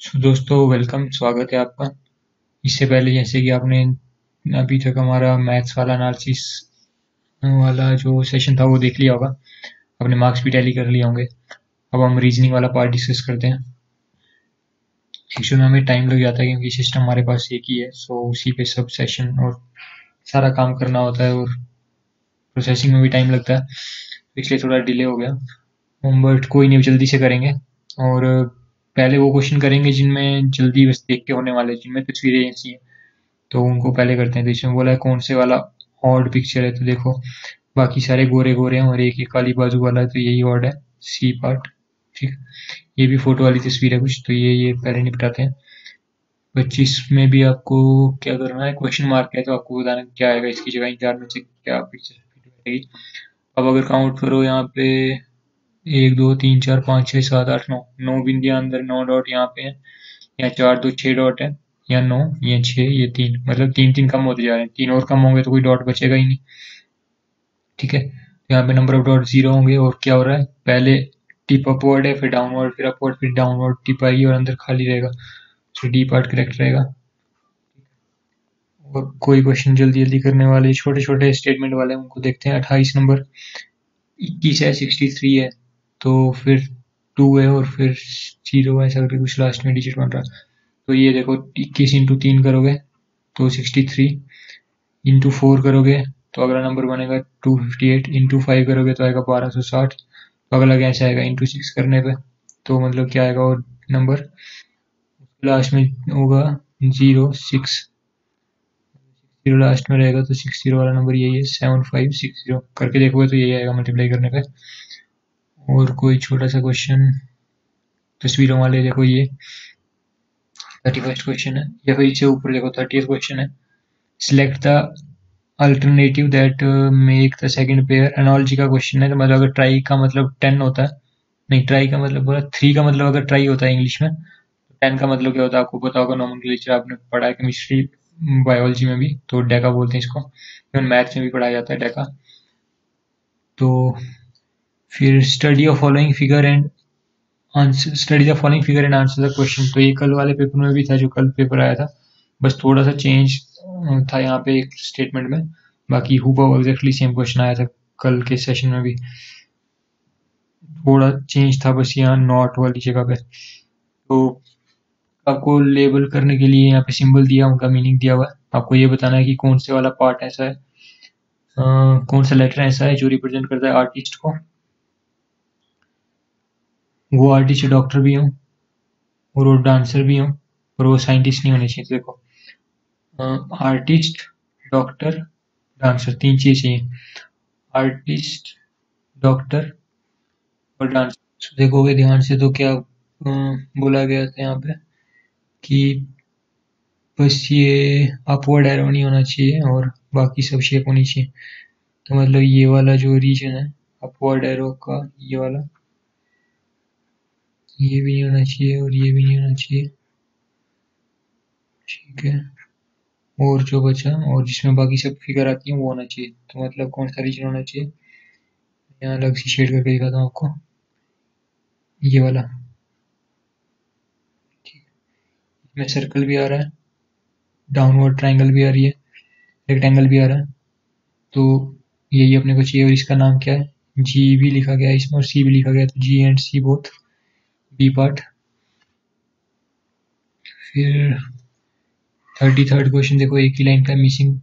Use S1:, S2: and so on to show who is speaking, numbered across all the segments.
S1: दोस्तों वेलकम, स्वागत है आपका। इससे पहले जैसे कि आपने अभी तक हमारा मैथ्स वाला एनालिसिस वाला जो सेशन था वो देख लिया होगा। अपने मार्क्स भी टैली कर लिए होंगे। अब हम रीजनिंग वाला पार्ट डिस्कस करते हैं। एक्चुअली हमें टाइम लग जाता है क्योंकि सिस्टम हमारे पास एक ही है, सो उसी पे सब सेशन और सारा काम करना होता है और प्रोसेसिंग में भी टाइम लगता है, इसलिए थोड़ा डिले हो गया। बट कोई नहीं, जल्दी से करेंगे। और पहले वो क्वेश्चन करेंगे जिनमें जल्दी बस देख के होने वाले, जिनमें तस्वीरें ऐसी हैं तो उनको पहले करते हैं। तो इसमें बोला है कौन से वाला ऑड पिक्चर है, तो देखो बाकी सारे गोरे गोरे हैं और एक एक काली बाजू वाला है, तो यही ऑड है, सी पार्ट। ठीक, ये भी फोटो वाली तस्वीर है कुछ, तो ये पहले निपटाते हैं। 25 में भी आपको क्या करना है, क्वेश्चन मार्क है तो आपको बताना क्या आएगा इसकी जगह, इन चार में से क्या पिक्चर फिट बैठेगी। अब अगर काउंट करो यहाँ पे, 1 2 3 4 5 6 7 8 9, 9 बिंदियां अंदर, 9 डॉट यहाँ पे हैं। यहाँ 4 2 6 डॉट है, या 9, ये 6, ये 3, मतलब 3 3 कम होते जा रहे हैं। 3 और कम होंगे तो कोई डॉट बचेगा ही नहीं। ठीक है, तो यहाँ पे नंबर ऑफ डॉट 0 होंगे। और क्या हो रहा है, पहले टिप अपवर्ड है, फिर डाउनवर्ड, फिर अपवर्ड, फिर डाउनवर्ड टिप आएगी और अंदर खाली रहेगा। तो डी पार्ट करेक्ट रहेगा। और कोई क्वेश्चन जल्दी जल्दी करने वाले छोटे छोटे स्टेटमेंट वाले उनको देखते हैं। 28 नंबर, 21 है, 63 है, तो फिर 2 है और फिर 0 है, ऐसा करके कुछ लास्ट में डिजिट बन रहा है। तो ये देखो, 21 इंटू 3 करोगे तो 63, इंटू 4 करोगे तो अगला नंबर बनेगा 258, इंटू 5 करोगे तो आएगा 1260। तो अगला कैसे आएगा, इंटू 6 करने पे, तो मतलब क्या आएगा, और नंबर लास्ट में होगा 06, 0 लास्ट में रहेगा, तो 60 वाला नंबर यही है, 7560 करके देखोगे तो यही आएगा मल्टीप्लाई करने पे। और कोई छोटा सा क्वेश्चन तस्वीरों वाले, देखो ये 31st क्वेश्चन है, या फिर इससे ऊपर देखो 30th क्वेश्चन है। Select the alternative that make the second pair. Analogy का क्वेश्चन है, तो मतलब अगर ट्राई का मतलब 10 होता है, नहीं ट्राई का मतलब बोला 3 का मतलब अगर ट्राई होता है इंग्लिश में, तो 10 का मतलब क्या होता है आपको पता होगा, नोमेनक्लेचर आपने पढ़ा है केमिस्ट्री बायोलॉजी में भी, तो डेका बोलते हैं इसको, इवन मैथ्स में भी पढ़ाया जाता है डेका। तो फिर study of following figure and answer, study the following figure and answer the question. तो ये कल वाले पेपर में भी था, जो कल पेपर आया था, बस थोड़ा सा चेंज था यहाँ पे एक स्टेटमेंट में। बाकी हुबहू एग्जैक्टली सेम क्वेश्चन आया था कल के सेशन में भी, थोड़ा चेंज था बस यहाँ नॉट वाली जगह पे। तो आपको लेबल करने के लिए यहाँ पे सिंबल दिया, उनका मीनिंग दिया हुआ है। आपको ये बताना है कि कौन से वाला पार्ट ऐसा है, कौन सा लेटर ऐसा है जो रिप्रेजेंट करता है आर्टिस्ट को। वो आर्टिस्ट डॉक्टर भी हो और वो डांसर भी हो, और वो साइंटिस्ट नहीं होने चाहिए। तो देखो, आर्टिस्ट, डॉक्टर, डांसर, 3 चीज़ चाहिए, आर्टिस्ट, डॉक्टर और डांसर। तो देखोगे ध्यान से तो क्या बोला गया था यहाँ पे कि बस ये अपवर्ड एरो नहीं होना चाहिए और बाकी सब शेप होनी चाहिए। तो मतलब ये वाला जो रीजन है अपवर्ड एरो का, ये वाला, ये भी नहीं होना चाहिए और ये भी नहीं होना चाहिए। ठीक है, और जो बचा और जिसमें बाकी सब फिगर आती है वो होना चाहिए। तो मतलब कौन सा रीजन होना चाहिए, यहाँ अलग सी शेड करके दिखाता हूँ आपको, ये वाला। ठीक, इसमें सर्कल भी आ रहा है, डाउनवर्ड ट्राइंगल भी आ रही है, रेक्टेंगल भी आ रहा है, तो यही अपने को चाहिए। और इसका नाम क्या है, जी भी लिखा गया है इसमें और सी भी लिखा गया है, तो G and C both, B part. फिर 33rd क्वेश्चन देखो, एक ही लाइन का, missing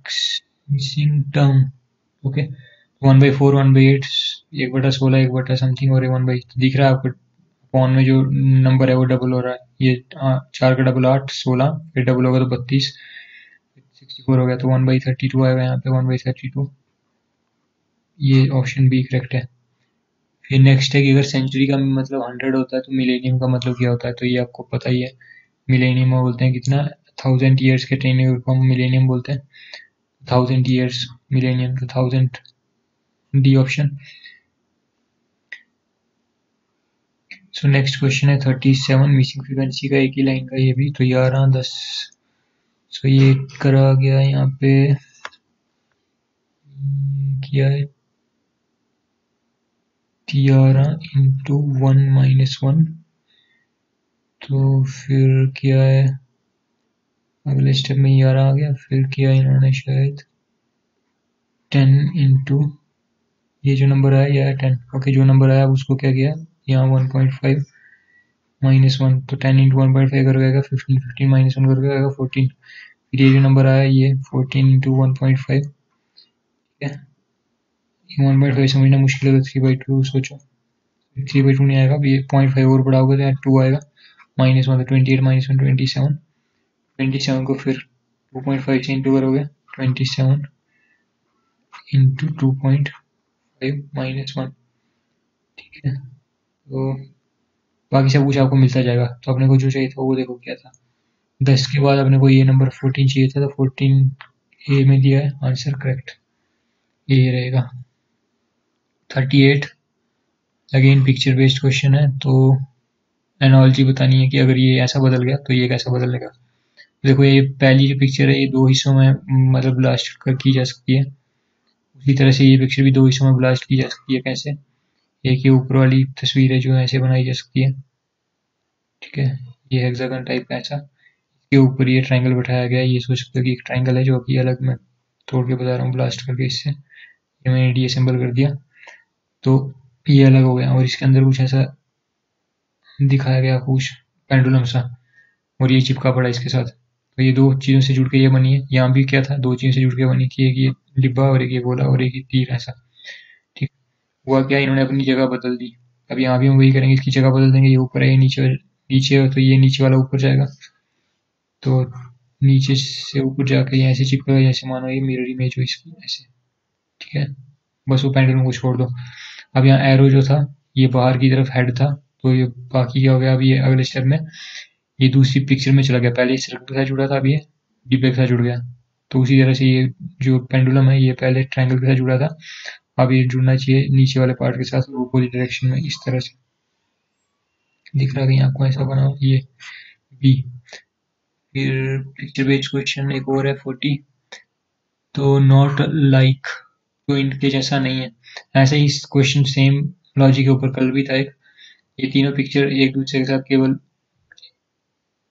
S1: missing term. Okay, 1/4, 1/8, 1/16, 1 something, और 1 तो दिख रहा है आपको फोन में जो नंबर है वो डबल हो रहा है। ये 4 का डबल 8, 16, फिर डबल होगा तो 32, 64 हो गया, तो 1/32 आएगा यहाँ पे, 1/32। ये ऑप्शन बी करेक्ट है। फिर नेक्स्ट है कि अगर सेंचुरी का मतलब 100 होता है तो मिलेनियम का मतलब क्या होता है, तो ये आपको पता ही है। मिलेनियम बोलते हैं कितना, 1000 ईयर्स के ट्रेनिंग को हम मिलेनियम बोलते हैं। 1000 ईयर्स मिलेनियम, तो 1000, D option. So next question है 37, मिसिंग फ्रीक्वेंसी का, एक ही लाइन का ये भी, तो 11 10। सो ये करा गया यहाँ पे, किया है 11 इंटू 1 - 1, तो फिर किया है अगले स्टेप में 11 आ गया, फिर किया इन्होंने शायद 10 इंटू ये जो नंबर आया ये 10। ओके, जो नंबर आया उसको क्या किया यहाँ 1.5 -1, तो 10 इंटू 1.5 कर आएगा 15, 15 -1 करके आएगा 14। फिर ये जो नंबर आया ये 14 इंटू 1.5, ठीक है। 1.5 समझना मुश्किल है, 3/2 सोचो, 3/2 नहीं आएगा, ये 0.5 और बड़ा होगा तो यहाँ 2 आएगा, -1 तो 28 -1 27, 27 को फिर 2.5 से इंटू करोगे 27 इंटू 2.5 -1, ठीक है। तो बाकी सब कुछ आपको मिलता जाएगा। तो अपने को जो चाहिए था वो देखो क्या था, 10 के बाद अपने को ये नंबर 14 चाहिए था, तो 14 ए में दिया है, आंसर करेक्ट ये रहेगा। 38 अगेन पिक्चर बेस्ड क्वेश्चन है, तो एनालॉजी बतानी है कि अगर ये ऐसा बदल गया तो ये कैसा बदलेगा। देखो ये पहली जो पिक्चर है ये 2 हिस्सों में मतलब ब्लास्ट कर की जा सकती है, उसी तरह से ये पिक्चर भी 2 हिस्सों में ब्लास्ट की जा सकती है। कैसे, एक ये ऊपर वाली तस्वीर है जो ऐसे बनाई जा सकती है, ठीक है, ये हेक्सागन टाइप का ऐसा, इसके ऊपर ये ट्रायंगल बैठाया गया है, ये सोच सकते हो कि एक ट्रायंगल है जो अभी अलग मैं तोड़ के बता रहा हूँ ब्लास्ट करके, इससे ये मैंने डीअसेंबल कर दिया तो ये अलग हो गया, और इसके अंदर कुछ ऐसा दिखाया गया कुछ पेंडुलम सा, और ये चिपका पड़ा इसके साथ, तो ये 2 चीज़ों से जुड़ के ये बनी है। यहाँ भी क्या था, 2 चीज़ों से जुड़ के बनी थी, एक ये डिब्बा और एक ये गोला और एक ये तीर ऐसा, ठीक। हुआ क्या, इन्होंने अपनी जगह बदल दी। अब यहाँ भी हम वही करेंगे, इसकी जगह बदल देंगे, ये ऊपर है ये नीचे नीचे है, तो ये नीचे वाला ऊपर जाएगा, तो नीचे से ऊपर जाके यहाँ ऐसे चिपकेगा जैसे मानो ये मिरर इमेज हो इसकी ऐसे, ठीक है। बस वो पेंडुलम को छोड़ दो। अब यहाँ एरो जो था ये बाहर की तरफ हेड था, तो ये बाकी क्या हो गया, अब ये अगले स्टेप में ये दूसरी पिक्चर में चला गया, पहले ये सर्कल के साथ जुड़ा था, अब ये डिब्बे के साथ जुड़ गया। तो उसी तरह से ये जो पेंडुलम है ये पहले ट्रायंगल के साथ जुड़ा था, अब ये जुड़ना चाहिए नीचे वाले पार्ट के साथ अपोजिट डायरेक्शन में, इस तरह से दिख रहा है कहीं आपको ऐसा बना हो, ये बी। फिर पिक्चर बेस्ड क्वेश्चन एक और है 40, तो नॉट लाइक, तो इनके जैसा नहीं है। ऐसे ही क्वेश्चन सेम लॉजिक के ऊपर कल भी था एक, ये तीनों पिक्चर एक दूसरे के साथ केवल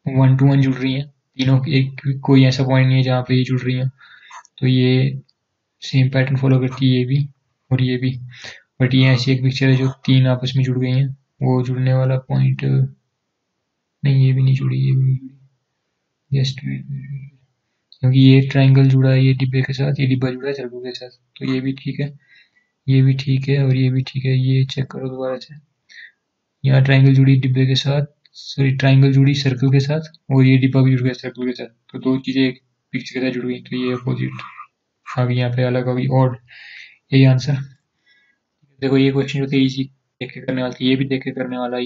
S1: 1 to 1 जुड़ रही हैं, तीनों एक कोई ऐसा पॉइंट नहीं है जहाँ पे ये जुड़ रही हैं, तो ये सेम पैटर्न फॉलो करती है ये भी और ये भी। बट ये ऐसी एक पिक्चर है जो 3 आपस में जुड़ गई हैं, वो जुड़ने वाला पॉइंट नहीं, ये भी नहीं जुड़ी, ये भी नहीं जुड़ी, जस्ट क्योंकि ये ट्रायंगल जुड़ा है ये डिब्बे के साथ, ये डिब्बा जुड़ा है सर्कल के साथ, तो ये भी ठीक है, ये भी ठीक है और ये भी ठीक है। ये चेक करो दोबारा से, यहाँ ट्रायंगल जुड़ी डिब्बे के साथ, सॉरी ट्रायंगल जुड़ी सर्कल के साथ, और ये डिब्बा भी जुड़ गया सर्कल के साथ, तो 2 चीजें एक पिक्चर के साथ जुड़ गई, तो ये अपोजिट आ गई, यहाँ पे अलग होगी और यही आंसर। देखो ये क्वेश्चन जो थे इजी देख के करने वाला था, ये भी देख के करने वाला है,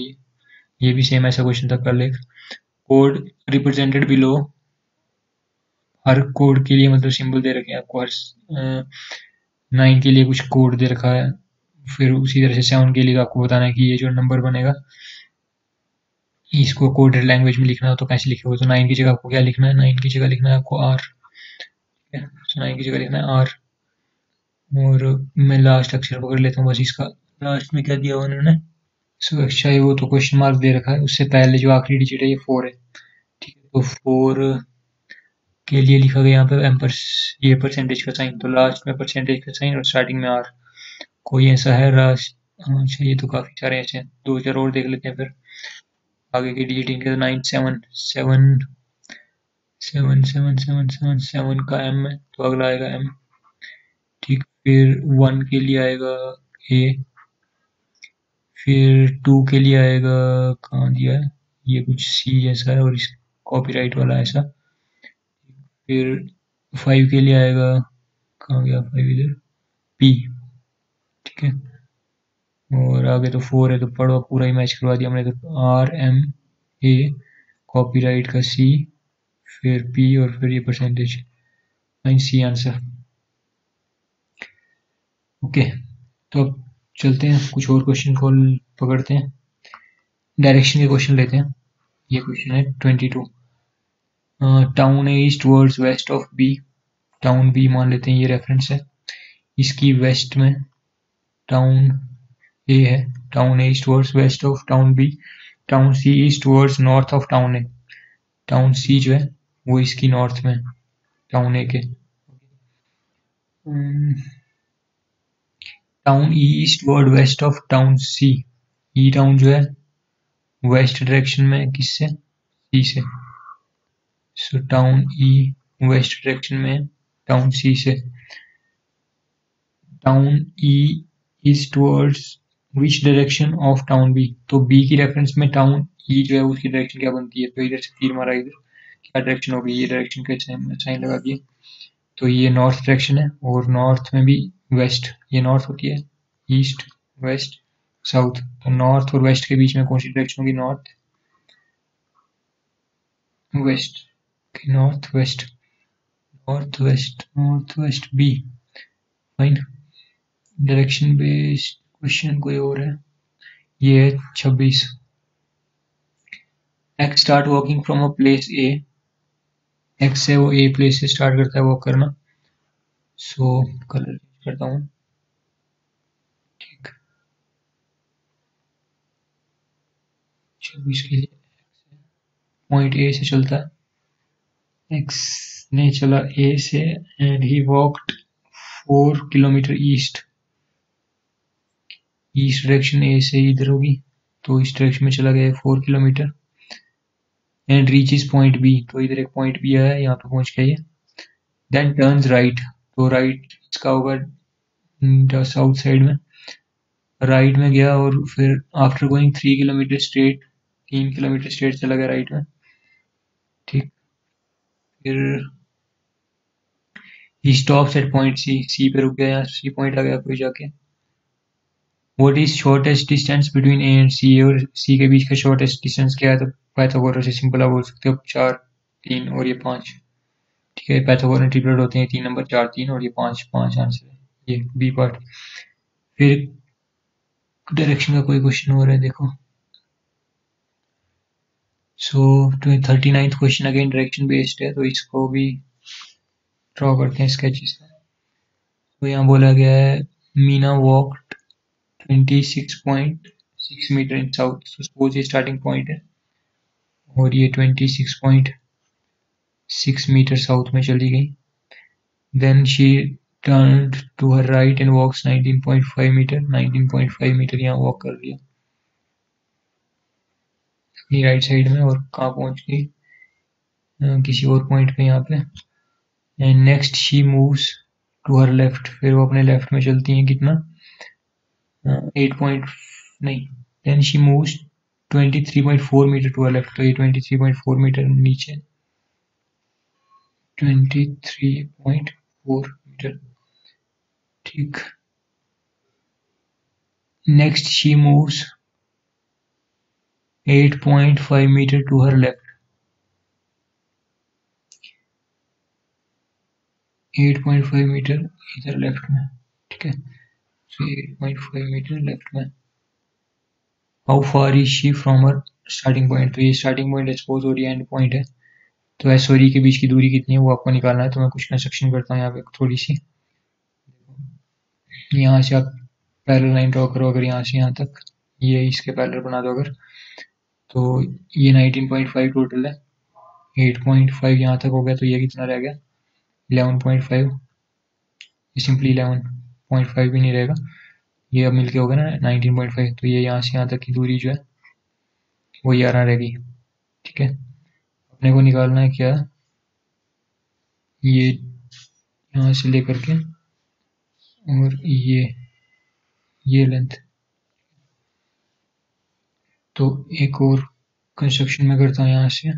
S1: ये भी सेम ऐसा क्वेश्चन था कल एक। कोड रिप्रेजेंटेड बिलो, हर कोड के लिए मतलब सिंबल दे रखे हैं आपको, हर 9 के लिए कुछ कोड दे रखा है, फिर उसी तरह से 7 के लिए आपको बताना है कि ये जो नंबर बनेगा इसको कोडेड लैंग्वेज में लिखना हो तो कैसे लिखोगे, तो 9 की जगह आपको क्या लिखना है, 9 की जगह लिखना है आपको आर, ठीक है, 9 की जगह लिखना है आर, और मैं लास्ट अक्षर पकड़ लेता हूँ बस इसका, लास्ट में क्या दिया हुआ उन्होंने, सो अच्छा है वो तो क्वेश्चन मार्क दे रखा है, उससे पहले जो आखिरी डिजिट है ये 4 है, ठीक है, तो 4 के लिए लिखा गया यहाँ पे एम्पर, ये परसेंटेज का साइन, तो लास्ट में परसेंटेज का साइन और स्टार्टिंग में आर। कोई ऐसा है लास्ट, अच्छा ये तो काफी सारे ऐसे हैं, 2-4 और देख लेते हैं फिर आगे की डिजिट इनके, 9 7 7 7 7 7 7 7 का एम है, तो अगला आएगा एम, ठीक। फिर 1 के लिए आएगा ए, फिर 2 के लिए आएगा, कहाँ दिया है ये कुछ सी जैसा है और इस कॉपीराइट वाला ऐसा, फिर 5 के लिए आएगा, कहाँ गया 5 इधर, पी, ठीक है, और आगे तो 4 है, तो पढ़ो पूरा ही मैच करवा दिया हमने, तो आर एम ए, कॉपीराइट का सी, फिर पी और फिर ये परसेंटेज, सी आंसर। ओके, तो अब चलते हैं कुछ और क्वेश्चन को पकड़ते हैं, डायरेक्शन के क्वेश्चन लेते हैं। ये क्वेश्चन है 22, town A east words west of B, town B मान लेते हैं ये रेफरेंस है, इसकी वेस्ट में टाउन ए है, town A east words west of town B, town C is towards north of town A. Town C जो है वो इसकी नॉर्थ में, टाउन ए के। Town E is toward west of town C. E town जो है west direction में, किससे? सी से। So town E west direction में, टाउन सी से। Town E is towards which direction of town B. तो B की रेफरेंस में टाउन ई जो है उसकी डायरेक्शन क्या बनती है? तो इधर से तीर मारा, इधर क्या डायरेक्शन होगी? ये डायरेक्शन का साइन लगा दिए। तो ये नॉर्थ डायरेक्शन है, और नॉर्थ में भी वेस्ट, ये नॉर्थ होती है, ईस्ट वेस्ट साउथ। तो नॉर्थ और वेस्ट के बीच में कौन सी डायरेक्शन होगी? North west. North west, north west, north west B. Fine. Direction based question कोई और है? ये है 26। X start walking from a place A. X से वो ए प्लेस से स्टार्ट करता है वॉक करना। सो कलर करता हूँ, ठीक। 26 के लिए पॉइंट ए से चलता है। एक्स ने चला ए से and he walked 4 kilometre east. East direction A से इधर होगी, तो इस डायरेक्शन में चला गया 4 kilometre. And reaches point B, तो इधर एक पॉइंट बी आया, यहाँ पे पहुंच गया ये। देन टर्न्स राइट, तो राइट इसका होगा साउथ साइड में। राइट में गया और फिर after going 3 kilometre straight, 3 kilometre straight चला गया राइट में, ठीक। फिर ही स्टॉप्स एट पॉइंट सी। सी पे रुक गया, यहाँ सी पॉइंट आ गया कोई जाके। What is shortest distance between A and C? और सी के बीच का शॉर्टेस्ट डिस्टेंस क्या है? तो पाइथागोरस से सिंपल आप बोल सकते हो 4 3 और ये 5, ठीक है। पाइथागोरस में ट्रिपलेट होते हैं 3 नंबर, 4 3 और ये 5 5 आंसर है, ये बी पार्ट। फिर डायरेक्शन का कोई क्वेश्चन हो रहा है, देखो। सो 39th question again direction based है, तो इसको भी ड्रॉ करते हैं स्केचेस में। तो यहाँ बोला गया है Meena walked 26.6 metre in south. Suppose ये स्टार्टिंग पॉइंट है और ये 26.6 मीटर साउथ में चली गई। Then she turned to her right and walks 19.5 metre. 19.5 metre यहाँ वॉक कर लिया अपनी राइट साइड में, और कहाँ पहुंच गई? किसी और पॉइंट पे यहाँ पे। And next she moves to her left, फिर वो अपने लेफ्ट में चलती हैं कितना? 8 पॉइंट नहीं, then she moves 23.4 metre to her left. तो ये 23.4 मीटर नीचे, 23.4 मीटर, ठीक। Next she moves 8.5 metre to her left. 8.5 metre इधर लेफ्ट में, ठीक है। सो 8.5 मीटर लेफ्ट में। How far is she from her starting point? तो ये स्टार्टिंग पॉइंट एक्सपोज हो रही है एंड पॉइंट है, तो एस और ई के बीच की दूरी कितनी है वो आपको निकालना है। तो मैं कुछ कंस्ट्रक्शन करता हूँ यहाँ पे थोड़ी सी। यहाँ से आप पैरेलल लाइन ड्रॉ करो, अगर यहाँ से यहाँ तक, ये इसके पैरेलल बना दो अगर, तो ये 19.5 टोटल है। 8.5 यहाँ तक हो गया, तो ये कितना रह गया? 11.5। ये सिंपली 11.5 भी नहीं रहेगा, ये अब मिलके हो गया ना 19.5। तो ये यहाँ से यहाँ तक की दूरी जो है वो 11 रहेगी, ठीक है। अपने को निकालना है क्या? ये यहाँ से लेकर के और ये लेंथ। तो एक और कंस्ट्रक्शन में करता हूँ, यहाँ से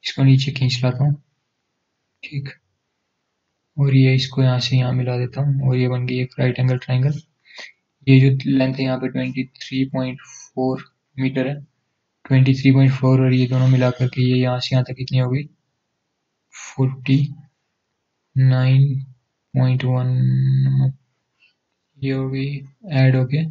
S1: इसको नीचे खींच लाता हूँ, ठीक। और ये इसको यहाँ से यहाँ मिला देता हूँ, और ये बन गई एक राइट एंगल ट्राइंगल। ये जो लेंथ है यहाँ पे 23.4 मीटर है। 23.4 और ये दोनों मिला करके ये यहाँ से यहाँ तक कितनी हो गई? 49.1 ये हो गई, ऐड हो गया।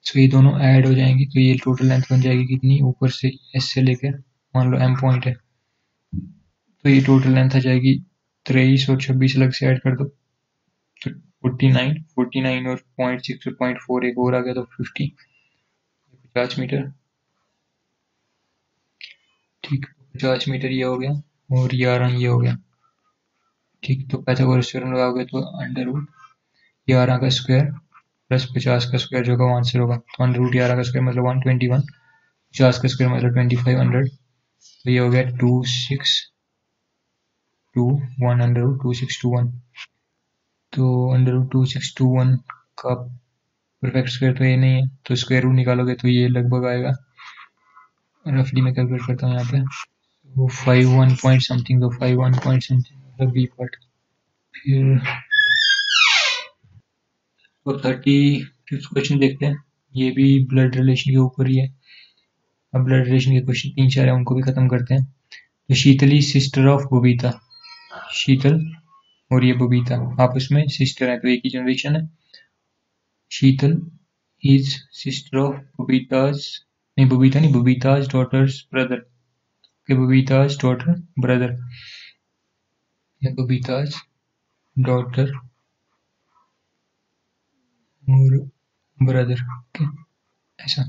S1: सो ये दोनों ऐड हो जाएंगी, तो ये टोटल लेंथ बन जाएगी कितनी? ऊपर से एस से लेकर, मान लो एम पॉइंट है, तो ये टोटल लेंथ आ जाएगी 23 और 26 अलग से ऐड कर दो, तो 49 और 0.6 और 0.4 एक और आ गया तो 50 मीटर। ठीक, 50 मीटर ये हो गया और 11 ये हो गया। ठीक, तो पाइथागोरस थ्योरम लगाओगे तो अंडर रूट 11 का स्क्वायर प्लस 50 का स्क्वायर जो होगा आंसर होगा। तो अंडर रूट 11 का स्क्वायर मतलब 121, 50 का स्क्वायर मतलब 2500, तो ये हो गया 2621 अंडर रूट 2621। तो अंडर रूट 2621 का परफेक्ट स्क्वायर तो ये नहीं है, तो स्क्वायर रूट निकालोगे तो ये लगभग आएगा, रफली मैं कैलकुलेट करता हूँ यहाँ पे, तो 51 पॉइंट समथिंग, तो 51 पॉइंट समथिंग मतलब बी पार्ट। फिर तो 35 क्वेश्चन देखते हैं, ये भी ब्लड रिलेशन के ऊपर ही है। अब ब्लड रिलेशन के क्वेश्चन 3-4 है, उनको भी खत्म करते हैं। तो शीतली सिस्टर ऑफ बबीता, शीतल और ये बबीता आपस में सिस्टर है, तो एक ही जनरेशन है। शीतल इज सिस्टर ऑफ बबीताज, नहीं बबीता नहीं, बबीताज डॉटर्स ब्रदर, के बबीताज डॉटर ब्रदर, या बबीताज डॉटर और ब्रदर, ओके ऐसा।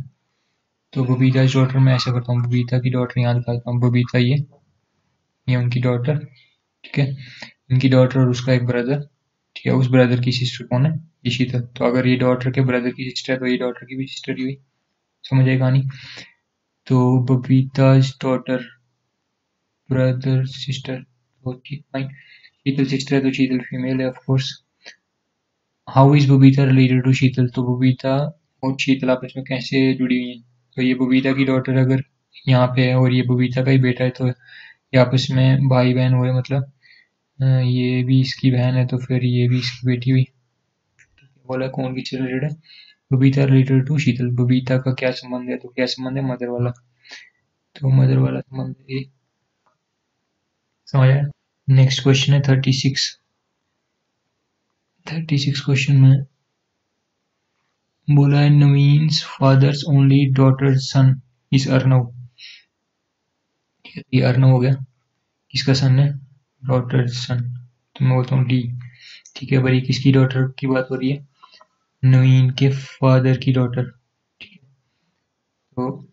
S1: तो बबीता डॉटर मैं ऐसा करता हूँ, बबीता की डॉटर यहाँ निकालता हूँ, बबीता ये उनकी डॉटर, ठीक है, इनकी डॉटर और उसका एक ब्रदर, ठीक है, उस ब्रदर की सिस्टर कौन है, ये शीतल। तो अगर ये डॉटर के ब्रदर की सिस्टर है तो ये डॉटर की भी सिस्टर ही हुई, समझ आई कहानी। तो बबीता डॉटर ब्रदर सिस्टर, तो ठीक फाइन, शीतल सिस्टर है तो शीतल फीमेल है of course. How is Babita related to Sheetal, तो बबीता और शीतल आपस में कैसे जुड़ी हुई हैं। तो ये बबीता की डॉटर अगर यहाँ पे है और ये बबीता का ही बेटा है, तो ये आपस में भाई बहन हुए, मतलब ये भी इसकी बहन है तो फिर ये भी इसकी बेटी हुई। तो बोला कौन किससे रिलेटेड है, बबीता रिलेटेड टू शीतल। बबीता का क्या संबंध है, तो क्या संबंध है, मदर वाला, तो मदर वाला संबंध ये समझ आया। नेक्स्ट क्वेश्चन है 36 क्वेश्चन में बोला है Naveen's father's only daughter son is Arnav, ये अर्नव हो गया, किसका सन है, डॉटर सन, तो मैं बोलता हूँ डी। ठीक है, पर ये किसकी डॉटर की बात हो रही है, नवीन के फादर की डॉटर, ठीक है। तो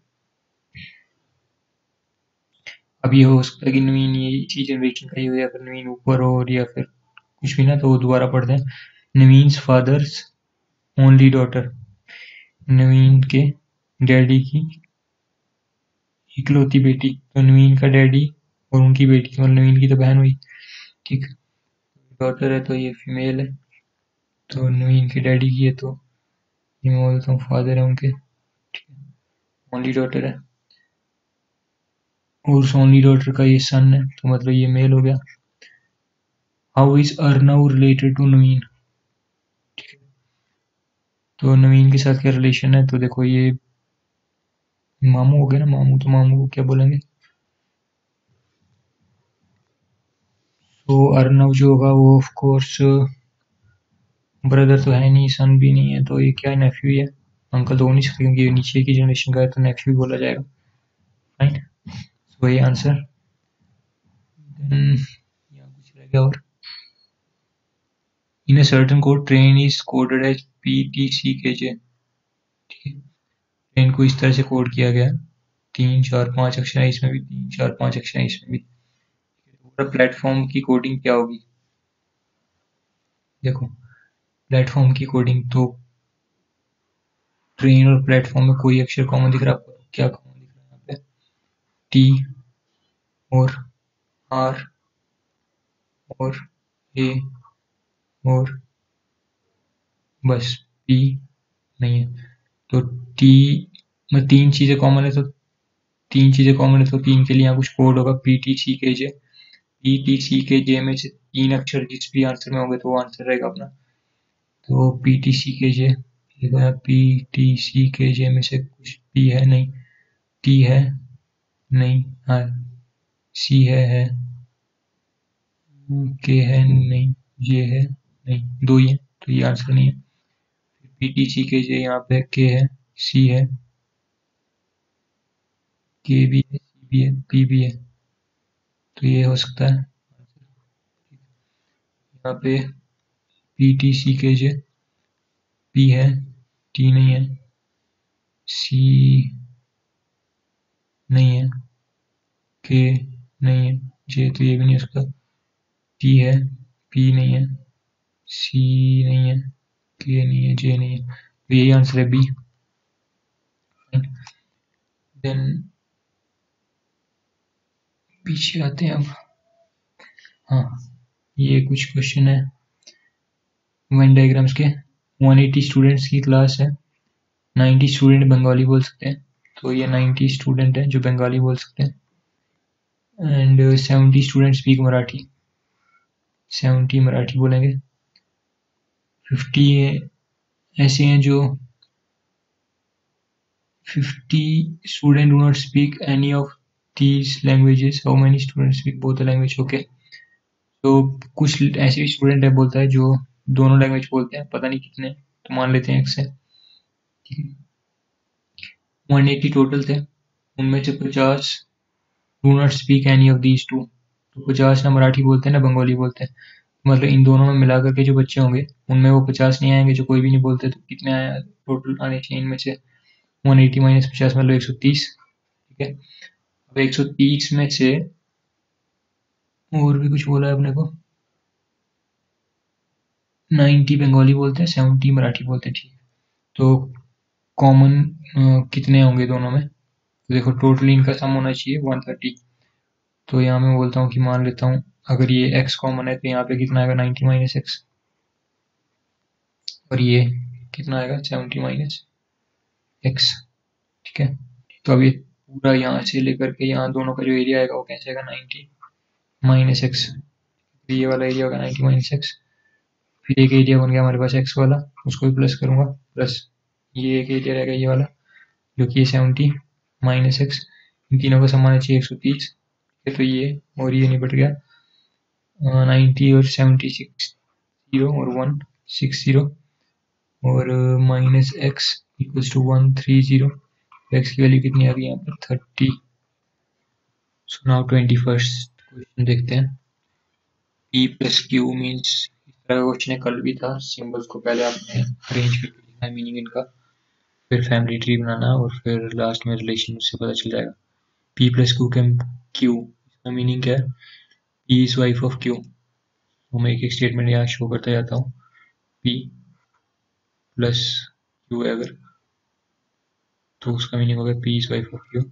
S1: अब ये हो सकता है कि नवीन ये इसी जनरेशन का ही हो, या फिर नवीन ऊपर हो, या फिर कुछ भी ना, तो वो दोबारा पढ़ते हैं। नवीन्स फादर्स ओनली डॉटर, नवीन के डैडी की इकलौती बेटी, तो नवीन का डैडी और उनकी बेटी, और नवीन की तो बहन हुई, ठीक। डॉटर है तो ये फीमेल है, तो नवीन के डैडी की है, तो ये मैं बोलता हूँ फादर है उनके, ठीक है, ओनली डॉटर है, और उस ओनली डॉटर का ये सन है, तो मतलब ये मेल हो गया। How is Arnav related to Naveen, ठीक है, तो नवीन के साथ क्या रिलेशन है, तो देखो ये मामू हो गया ना, मामू, तो मामू को क्या बोलेंगे, तो अर्नव जो होगा वो ऑफ कोर्स ब्रदर तो है नहीं, सन भी नहीं है, तो ये क्या नेफ्यू है, अंकल तो हो नहीं सकते क्योंकि ये नीचे की जनरेशन का है, तो नेफ्यू बोला जाएगा, राइट। सो ये आंसर। यहाँ कुछ रह गया और, इन a certain code train is coded as PTCKJ, ठीक है, ट्रेन को इस तरह से कोड किया गया, 3 4 5 अक्षर है इसमें भी, 3 4 5 अक्षर है इसमें भी। पूरा प्लेटफॉर्म की कोडिंग क्या होगी, देखो प्लेटफॉर्म की कोडिंग, तो ट्रेन और प्लेटफॉर्म में कोई अक्षर कॉमन दिख रहा है आपको, तो क्या कॉमन दिख रहा है यहाँ पे, टी और आर और ए और बस पी नहीं है, तो टी में 3 चीजें कॉमन है, तो 3 चीजें कॉमन है, तो 3 के लिए यहाँ कुछ कोड होगा, PTCKJ, PTCKJ में से 3 अक्षर जिस भी आंसर में होंगे तो वो आंसर रहेगा अपना, तो PTCKJ, देखो यहाँ PTCKJ में से कुछ पी है नहीं, टी है नहीं, हाँ सी है, के है नहीं, जे है नहीं, 2 ही है, तो ये आंसर नहीं है। PTCKJ यहाँ पे के है, सी है, के भी है, सी भी है, पी भी है, तो ये हो सकता है यहाँ पे पी टी सी के जे, पी है, टी नहीं है, सी नहीं है, के नहीं है, जे तो ये भी नहीं है उसका, टी है, पी नहीं है, सी नहीं है, के नहीं है, जे नहीं है, तो यही आंसर है बी। देन पीछे आते हैं अब। हाँ, ये कुछ क्वेश्चन है वेन डायग्राम्स के। 180 स्टूडेंट्स की क्लास है, 90 स्टूडेंट बंगाली बोल सकते हैं, तो ये 90 स्टूडेंट हैं जो बंगाली बोल सकते हैं, and 70 student speak Marathi, 70 Marathi बोलेंगे। 50 ऐसे हैं जो 50 student do not speak any of these languages, how many students speak both the language? Okay, तो कुछ ऐसे भी स्टूडेंट है बोलता है जो दोनों लैंग्वेज बोलते हैं, पता नहीं कितने, तो मान लेते हैं x है, ठीक है। 180 टोटल थे, उनमें से 50 do not speak any of these two, तो 50 ना मराठी बोलते हैं ना बंगाली बोलते हैं, मतलब इन दोनों में मिला करके जो बच्चे होंगे उनमें वो 50 नहीं आएंगे जो कोई भी नहीं बोलते, तो कितने आया टोटल आने चाहिए इनमें से? 180 माइनस 50 मतलब 130, ठीक है। अब 130 में से और भी कुछ बोला है अपने को, 90 बंगाली बोलते हैं, 70 मराठी बोलते हैं, ठीक है। तो कॉमन कितने होंगे दोनों में? तो देखो टोटल इनका सम होना चाहिए 130, तो यहाँ मैं बोलता हूँ कि मान लेता हूँ अगर ये x कॉमन है तो यहाँ पे कितना आएगा 90 माइनस एक्स, और ये कितना आएगा 70 माइनस एक्स, ठीक है। तो अब ये पूरा यहाँ से लेकर के यहाँ दोनों का जो एरिया आएगा वो कैसे आएगा 90 माइनस एक्स, ये वाला एरिया होगा 90 माइनस एक्स, फिर एक एरिया बन गया हमारे पास एक्स वाला, उसको भी प्लस करूंगा, प्लस ये एक एरिया रहेगा ये वाला जो कि 70 माइनस एक्स, इन तीनों का सम आना चाहिए 130, तो ये और ये निपट गया 90 और 76 0 और 160 और minus X equals to 130, X की वैल्यू कितनी आ गई यहाँ पर 30। सो नाउ 21st क्वेश्चन देखते हैं। P प्लस क्यू मीन्स, इस तरह का क्वेश्चन कल भी था, सिंबल्स को पहले आपने अरेंज करके लिखना है मीनिंग इनका, फिर फैमिली ट्री बनाना और फिर लास्ट में रिलेशन उससे पता चल जाएगा। P plus Q came Q, इसका मीनिंग क्या है? P is wife of Q, तो मैं एक एक स्टेटमेंट यहाँ शो करता जाता हूँ। P प्लस क्यू है अगर, तो उसका मीनिंग होगा P is wife of Q,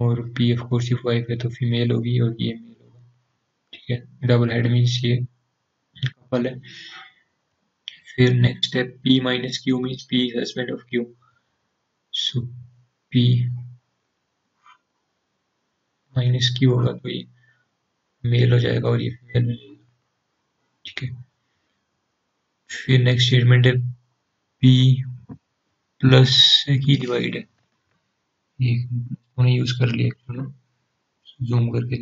S1: और P ऑफ कोर्स सिर्फ वाइफ है तो फीमेल होगी और ये मेल होगा, ठीक है। डबल हेड मीन्स ये कपल है। फिर नेक्स्ट है P minus Q means P is husband of Q, so P minus Q होगा तो ये मेल हो जाएगा और ये फीमेल हो जाएगा, ठीक है। फिर नेक्स्ट स्टेटमेंट है P प्लस की डिवाइड है, एक उन्हें यूज कर लिया, चलो जूम करके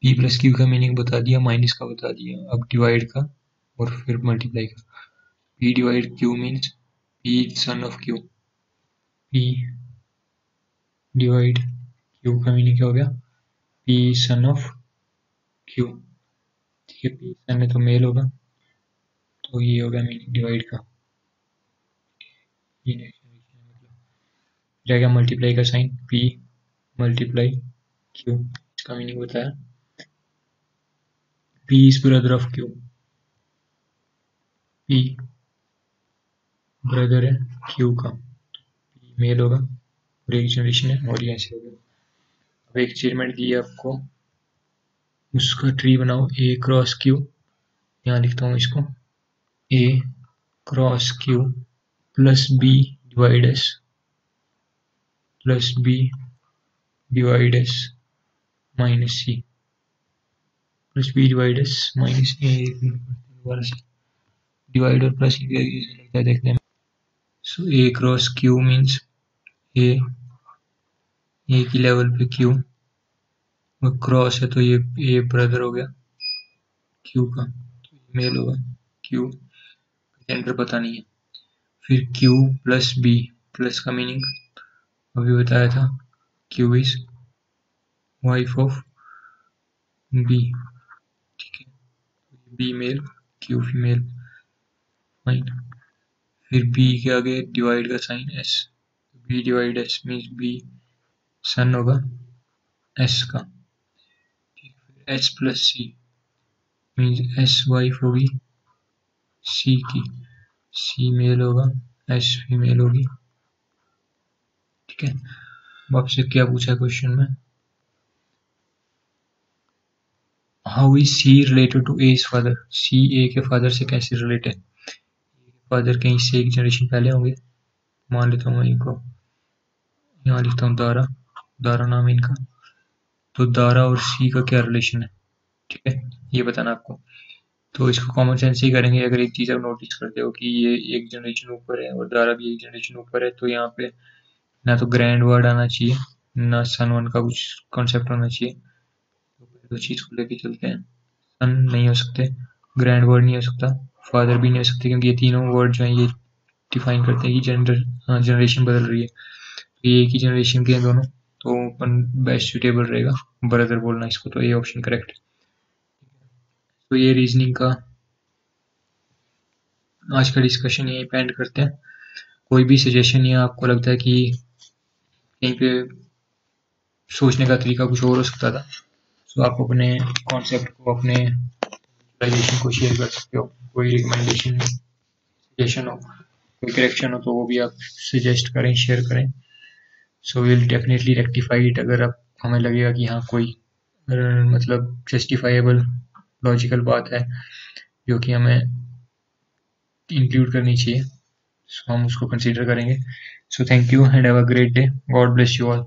S1: P प्लस क्यू का मीनिंग बता दिया, माइनस का बता दिया, अब डिवाइड का और फिर मल्टीप्लाई का। P divide Q means P son of Q, P divide Q का मीनिंग क्या हो गया? P सन ऑफ क्यू, ठीक है। P सन है तो मेल होगा, तो ये हो गया मीनिंग डिवाइड का, ये मतलब रहेगा मल्टीप्लाई का साइन, P मल्टीप्लाई क्यू, इसका मीनिंग बताया। P is brother of Q, P brother है क्यू का, P मेल होगा और एक जनरेशन है और ये ऐसे हो गया। अब एक स्टेटमेंट दी है आपको, उसका ट्री बनाओ A क्रॉस क्यू, यहाँ लिखता हूँ इसको A cross Q plus B divide S, plus B divide S minus C, plus B divide S minus दोबारा से डिवाइड और प्लस लगता है देखने में। सो A cross Q means A की लेवल पे क्यू, और क्रॉस है तो ये A ब्रदर हो गया क्यू का, तो मेल होगा, क्यू जेंडर पता नहीं है। फिर Q प्लस B, प्लस का मीनिंग अभी बताया था, Q is wife of B, ठीक है। B male, Q female, fine. फिर बी के आगे डिवाइड का sign S, B divide S means B son होगा एस का। H plus C means S wife होगी सी की, सी मेल होगा एस फीमेल होगी। ठीक है, अब आपसे क्या पूछा क्वेश्चन में, how is C related to a father, सी ए के फादर से कैसे रिलेट है। फादर कहीं से एक जनरेशन पहले होंगे, मान लेता हूँ इनको, यहाँ लिखता हूँ दारा, दारा नाम है इनका। तो दारा और सी का क्या रिलेशन है, ठीक है, ये बताना आपको। तो इसको कॉमन सेंस ही करेंगे। अगर एक चीज़ आप नोटिस करते हो कि ये एक जनरेशन ऊपर है और दारा भी एक जनरेशन ऊपर है, तो यहाँ पे ना तो ग्रैंड वर्ड आना चाहिए, ना सन वन का कुछ कॉन्सेप्ट होना चाहिए। तो पहले दो चीज़ को लेके चलते हैं। सन नहीं हो सकते, ग्रैंड वर्ड नहीं हो सकता, फादर भी नहीं हो सकते, क्योंकि ये तीनों वर्ड जो हैं ये डिफाइन करते हैं कि जनरेशन बदल रही है। तो ये एक ही जनरेशन के हैं दोनों, तो अपन बेस्ट सुटेबल रहेगा ब्रदर बोलना इसको, तो ये ऑप्शन करेक्ट। तो ये रीजनिंग का आज का डिस्कशन यहीं पे एंड करते हैं। कोई भी सजेशन या आपको लगता है कि कहीं पे सोचने का तरीका कुछ और हो सकता था, तो आप अपने कॉन्सेप्ट को, अपने विजुअलाइजेशन को शेयर कर सकते हो। कोई रिकमेंडेशन, सजेशन हो, कोई करेक्शन हो, तो वो भी आप सजेस्ट करें, शेयर करें। So will definitely rectify it. अगर आप हमें लगेगा कि हाँ कोई मतलब जस्टिफाइबल लॉजिकल बात है जो कि हमें इंक्लूड करनी चाहिए, सो हम उसको कंसीडर करेंगे। So thank you and have a great day, God bless you all.